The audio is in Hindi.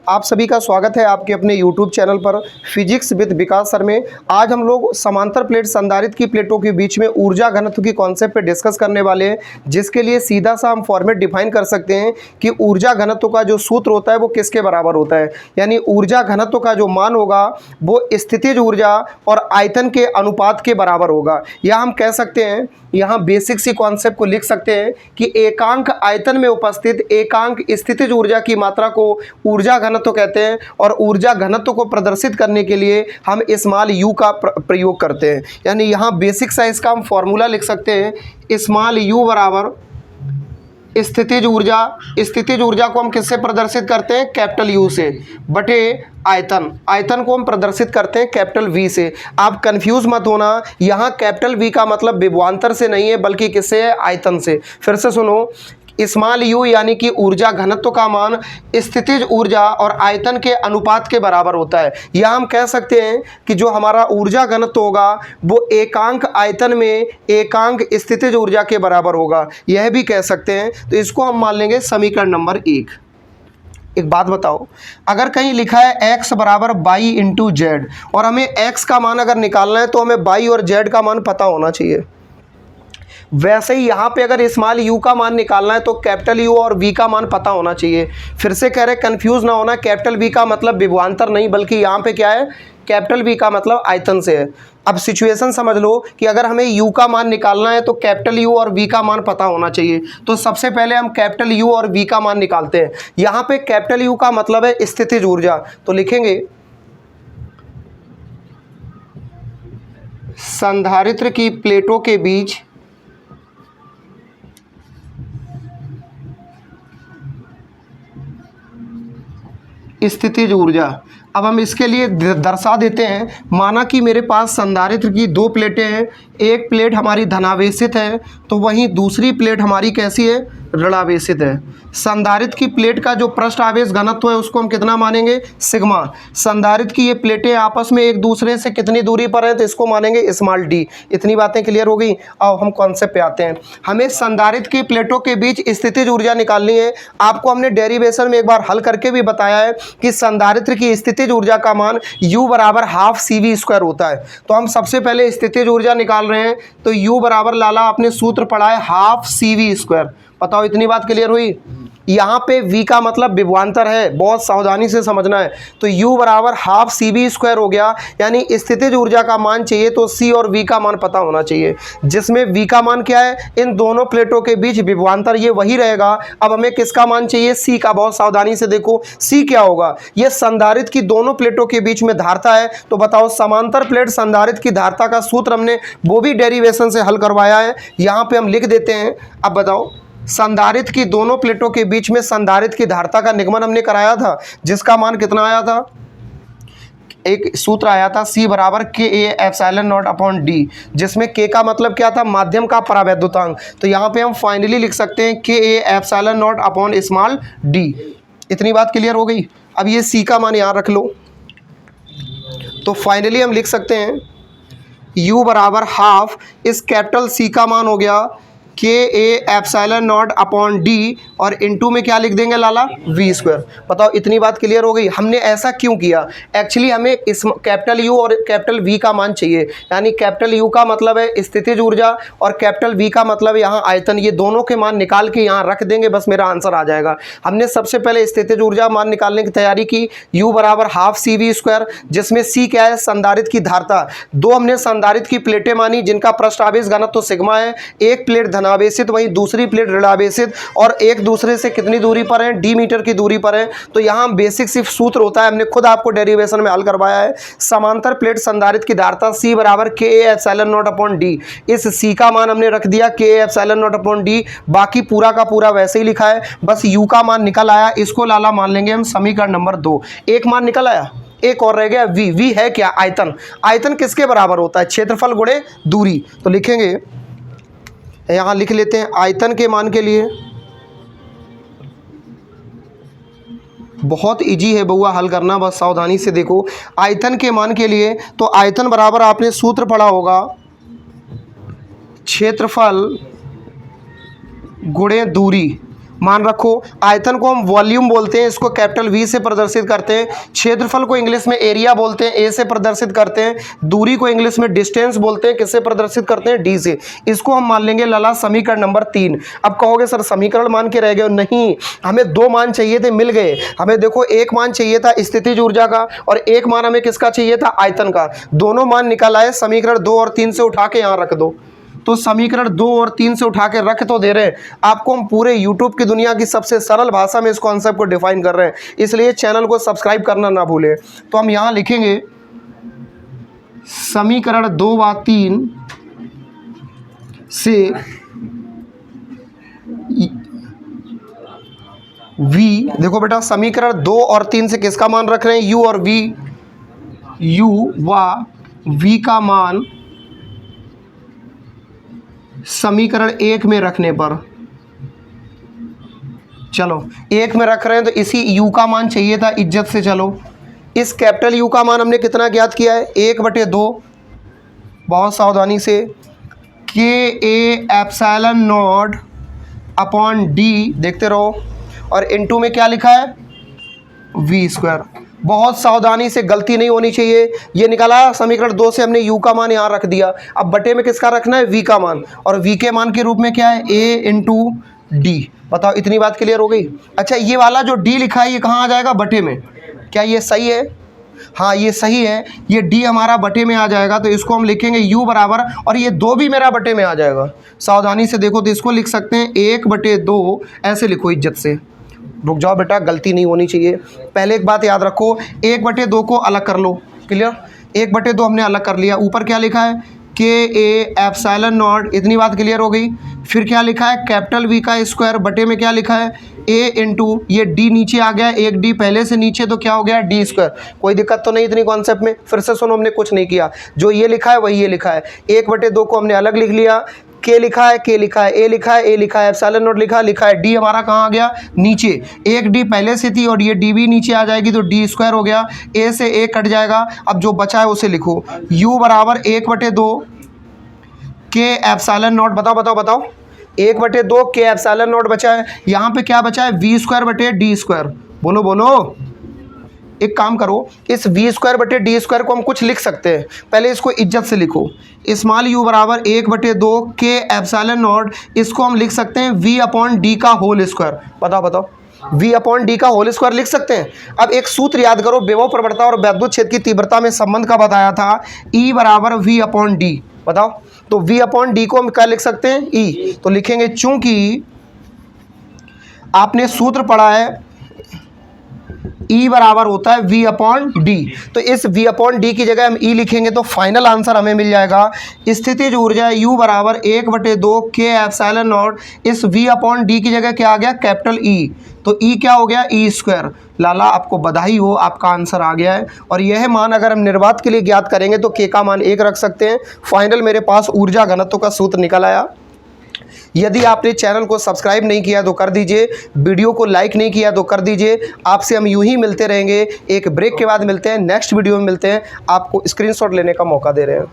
आप सभी का स्वागत है आपके अपने YouTube चैनल पर फिजिक्स विद विकास सर में। आज हम लोग समांतर प्लेट संधारित्र की प्लेटों के बीच में ऊर्जा घनत्व की कॉन्सेप्ट पे डिस्कस करने वाले हैं, जिसके लिए सीधा सा हम फॉर्मेट डिफाइन कर सकते हैं कि ऊर्जा घनत्व का जो सूत्र होता है वो किसके बराबर होता है। यानी ऊर्जा घनत्व का जो मान होगा वो स्थितिज ऊर्जा और आयतन के अनुपात के बराबर होगा। या हम कह सकते हैं, यहाँ बेसिक सी कॉन्सेप्ट को लिख सकते हैं कि एकांक आयतन में उपस्थित एकांक स्थितिज ऊर्जा की मात्रा को ऊर्जा घनत्व कहते हैं, और ऊर्जा घनत्व को प्रदर्शित करने के लिए हम स्मॉल यू का प्रयोग करते हैं। यानी यहाँ बेसिक साइज का हम फॉर्मूला लिख सकते हैं, स्मॉल यू बराबर स्थितिज ऊर्जा। स्थितिज ऊर्जा को हम किससे प्रदर्शित करते हैं? कैपिटल यू से, बटे आयतन। आयतन को हम प्रदर्शित करते हैं कैपिटल वी से। आप कंफ्यूज मत होना, यहाँ कैपिटल वी का मतलब विभवांतर से नहीं है बल्कि किससे है? आयतन से। फिर से सुनो, स्मॉल यू यानी कि ऊर्जा घनत्व का मान स्थितिज ऊर्जा और आयतन के अनुपात के बराबर होता है। या हम कह सकते हैं कि जो हमारा ऊर्जा घनत्व होगा वो एकांक आयतन में एकांक स्थितिज ऊर्जा के बराबर होगा, यह भी कह सकते हैं। तो इसको हम मान लेंगे समीकरण नंबर 1। एक बात बताओ, अगर कहीं लिखा है x बराबर बाई इंटू जेड और हमें x का मान अगर निकालना है तो हमें बाई और z का मान पता होना चाहिए। वैसे ही यहाँ पे अगर स्मॉल यू का मान निकालना है तो कैपिटल यू और वी का मान पता होना चाहिए। फिर से कह रहे कंफ्यूज ना होना, कैपिटल वी का मतलब विभवांतर नहीं बल्कि यहाँ पे क्या है? कैपिटल वी का मतलब आयतन से है। अब सिचुएशन समझ लो कि अगर हमें यू का मान निकालना है तो कैपिटल यू और वी का मान पता होना चाहिए। तो सबसे पहले हम कैपिटल यू और वी का मान निकालते हैं। यहाँ पे कैपिटल यू का मतलब है स्थितिज ऊर्जा, तो लिखेंगे संधारित्र की प्लेटों के बीच स्थितिज ऊर्जा। अब हम इसके लिए दर्शा देते हैं, माना कि मेरे पास संधारित्र की दो प्लेटें हैं, एक प्लेट हमारी धनावेशित है तो वहीं दूसरी प्लेट हमारी कैसी है? ऋणावेशित है। संधारित्र की प्लेट का जो पृष्ठ आवेश घनत्व है उसको हम कितना मानेंगे? सिग्मा। संधारित्र की ये प्लेटें आपस में एक दूसरे से कितनी दूरी पर है तो इसको मानेंगे स्मॉल डी। इतनी बातें क्लियर हो गई। अब हम कॉन्सेप्ट पे आते हैं। हमें संधारित्र की प्लेटों के बीच स्थितिज ऊर्जा निकालनी है। आपको हमने डेरिवेशन में एक बार हल करके भी बताया है कि संधारित्र की स्थितिज ऊर्जा का मान U बराबर हाफ CV स्क्वायर होता है। तो हम सबसे पहले स्थितिज ऊर्जा निकाल रहे हैं, तो U बराबर लाला आपने सूत्र पढ़ा है हाफ CV स्क्वायर। बताओ इतनी बात क्लियर हुई? यहाँ पे V का मतलब विभवांतर है, बहुत सावधानी से समझना है। तो U बराबर हाफ CV स्क्वायर हो गया, यानी स्थितिज ऊर्जा का मान चाहिए तो C और V का मान पता होना चाहिए, जिसमें V का मान क्या है? इन दोनों प्लेटों के बीच विभवांतर ये वही रहेगा। अब हमें किसका मान चाहिए? C का। बहुत सावधानी से देखो C क्या होगा? ये संधारित्र की दोनों प्लेटों के बीच में धारता है। तो बताओ समांतर प्लेट संधारित्र की धारता का सूत्र हमने वो भी डेरिवेशन से हल करवाया है, यहाँ पे हम लिख देते हैं। अब बताओ, संधारित्र की दोनों प्लेटों के बीच में संधारित्र की धारता का निगमन हमने कराया था, जिसका मान कितना आया था? एक सूत्र आया था C बराबर के A epsilon not upon D, जिसमें K का मतलब क्या था? माध्यम का परावैद्युतांक। तो यहाँ पे हम फाइनली लिख सकते हैं के A epsilon not upon small D. इतनी बात क्लियर हो गई? अब ये C का मान यहाँ रख लो, तो फाइनली हम लिख सकते हैं U बराबर हाफ, इस कैपिटल C का मान हो गया के A epsilon not upon D, और इनटू में क्या लिख देंगे लाला? We square. बताओ इतनी बात क्लियर हो गई? हमने ऐसा क्यों किया? एक्चुअली हमें इस कैपिटल यू और कैपिटल वी का मान चाहिए। यानी कैपिटल यू का मतलब है स्थितिज ऊर्जा और कैपिटल वी का मतलब यहाँ आयतन। ये दोनों के मान निकाल के यहाँ रख देंगे, बस मेरा आंसर आ जाएगा। हमने सबसे पहले स्थितिज ऊर्जा मान निकालने की तैयारी की, U बराबर हाफ CV स्क्वायर, जिसमें C क्या है? संधारित्र की धारता। दो हमने संधारित्र की प्लेटें मानी जिनका पृष्ठ आवेश घनत्व तो सिग्मा है। एक प्लेट धनावेशित वहीं दूसरी प्लेट ऋणावेशित, और एक दूसरे से कितनी दूरी पर है? D मीटर की दूरी पर है। तो यहाँ बेसिक सिर्फ सूत्र होता है, हमने खुद आपको डेरिवेशन में हल करवाया है। समांतर प्लेट संधारित्र की धारता C बराबर के A epsilon not upon D. इस C का मान हमने रख दिया के A epsilon not upon D, बाकी पूरा का पूरा वैसे ही लिखा है, बस U का मान निकल आया। इसको लाला मान लेंगे हम समीकरण नंबर 2। एक मान निकल आया, एक और रह गया V। V है क्या? आयतन। आयतन किसके बराबर होता है? क्षेत्रफल गुणे दूरी। तो लिखेंगे, यहाँ लिख लेते हैं आयतन के मान के लिए। बहुत इजी है बउआ हल करना, बस सावधानी से देखो। आयतन के मान के लिए तो आयतन बराबर आपने सूत्र पढ़ा होगा क्षेत्रफल गुणे दूरी, मान रखो। आयतन को हम वॉल्यूम बोलते हैं, इसको कैपिटल वी से प्रदर्शित करते हैं। क्षेत्रफल को इंग्लिश में एरिया बोलते हैं, ए से प्रदर्शित करते हैं। दूरी को इंग्लिश में डिस्टेंस बोलते हैं, किससे प्रदर्शित करते हैं, डी से। इसको हम मान लेंगे लाला समीकरण नंबर 3। अब कहोगे सर समीकरण मान के रह गए, नहीं, हमें 2 मान चाहिए थे, मिल गए। हमें देखो एक मान चाहिए था स्थितिज ऊर्जा का और एक मान हमें किसका चाहिए था, आयतन का। दोनों मान निकल आए, समीकरण 2 और 3 से उठा के यहाँ रख दो। तो समीकरण 2 और 3 से उठा के रख तो दे रहे हैं आपको, हम पूरे YouTube की दुनिया की सबसे सरल भाषा में इस कॉन्सेप्ट को डिफाइन कर रहे हैं, इसलिए चैनल को सब्सक्राइब करना ना भूलें। तो हम यहाँ लिखेंगे समीकरण 2 व 3 से V, देखो बेटा समीकरण 2 और 3 से किसका मान रख रहे हैं, U और V, U व V का मान समीकरण 1 में रखने पर, चलो 1 में रख रहे हैं तो इसी U का मान चाहिए था इज्जत से। चलो इस कैपिटल U का मान हमने कितना ज्ञात किया है, 1/2, बहुत सावधानी से, KA ε0/d, देखते रहो, और इनटू में क्या लिखा है, V²। बहुत सावधानी से, गलती नहीं होनी चाहिए। ये निकाला समीकरण 2 से, हमने U का मान यहाँ रख दिया। अब बटे में किसका रखना है, V का मान, और V के मान के रूप में क्या है, A × D। बताओ इतनी बात क्लियर हो गई। अच्छा ये वाला जो D लिखा है ये कहाँ आ जाएगा, बटे में। क्या ये सही है, हाँ ये सही है, ये D हमारा बटे में आ जाएगा। तो इसको हम लिखेंगे U बराबर, और ये 2 भी मेरा बटे में आ जाएगा। सावधानी से देखो, तो इसको लिख सकते हैं 1/2, ऐसे लिखो इज्जत से। रुक जाओ बेटा, गलती नहीं होनी चाहिए। पहले एक बात याद रखो, 1/2 को अलग कर लो, क्लियर। 1/2 हमने अलग कर लिया। ऊपर क्या लिखा है, KA ε0, इतनी बात क्लियर हो गई। फिर क्या लिखा है, कैपिटल V का स्क्वायर, बटे में क्या लिखा है, A × ये D नीचे आ गया, एक D पहले से नीचे, तो क्या हो गया, D²। कोई दिक्कत तो नहीं इतनी कॉन्सेप्ट में। फिर से सुनो, हमने कुछ नहीं किया, जो ये लिखा है वही ये लिखा है। 1/2 को हमने अलग लिख लिया, K लिखा है, K लिखा है, A लिखा है, A लिखा है, ε0 लिखा है, D हमारा कहाँ आ गया, नीचे। एक D पहले से थी और ये D भी नीचे आ जाएगी, तो D² हो गया। A से A कट जाएगा, अब जो बचा है उसे लिखो, U बराबर 1/2 K ε0, बताओ 1/2 K ε0 बचा है। यहाँ पे क्या बचा है, V²/D²। बोलो, एक काम करो, इस V²/D² को हम कुछ लिख सकते हैं। पहले इसको इज्जत से लिखो, स्मॉल u बराबर 1/2 K ε0, इसको हम लिख सकते हैं V/D का होल स्क्वायर। बताओ V/D का होल स्क्वायर लिख सकते हैं। अब एक सूत्र याद करो, विभव प्रवणता और विद्युत क्षेत्र की तीव्रता में संबंध का बताया था, E बराबर V/D। बताओ, तो V/D को हम क्या लिख सकते हैं, E। तो लिखेंगे, चूंकि आपने सूत्र पढ़ा है E बराबर होता है V/D, तो इस V/D की जगह हम E लिखेंगे तो फाइनल आंसर हमें मिल जाएगा। स्थितिज ऊर्जा U बराबर 1/2 K ε0, इस V/D की जगह क्या आ गया, कैपिटल E, तो E क्या हो गया, E²। लाला आपको बधाई हो, आपका आंसर आ गया है। और यह मान अगर हम निर्वात के लिए ज्ञात करेंगे तो K का मान 1 रख सकते हैं। फाइनल मेरे पास ऊर्जा घनत्व का सूत्र निकल आया। यदि आपने चैनल को सब्सक्राइब नहीं किया तो कर दीजिए, वीडियो को लाइक नहीं किया तो कर दीजिए। आपसे हम यूं ही मिलते रहेंगे, एक ब्रेक के बाद मिलते हैं, नेक्स्ट वीडियो में मिलते हैं। आपको स्क्रीनशॉट लेने का मौका दे रहे हैं।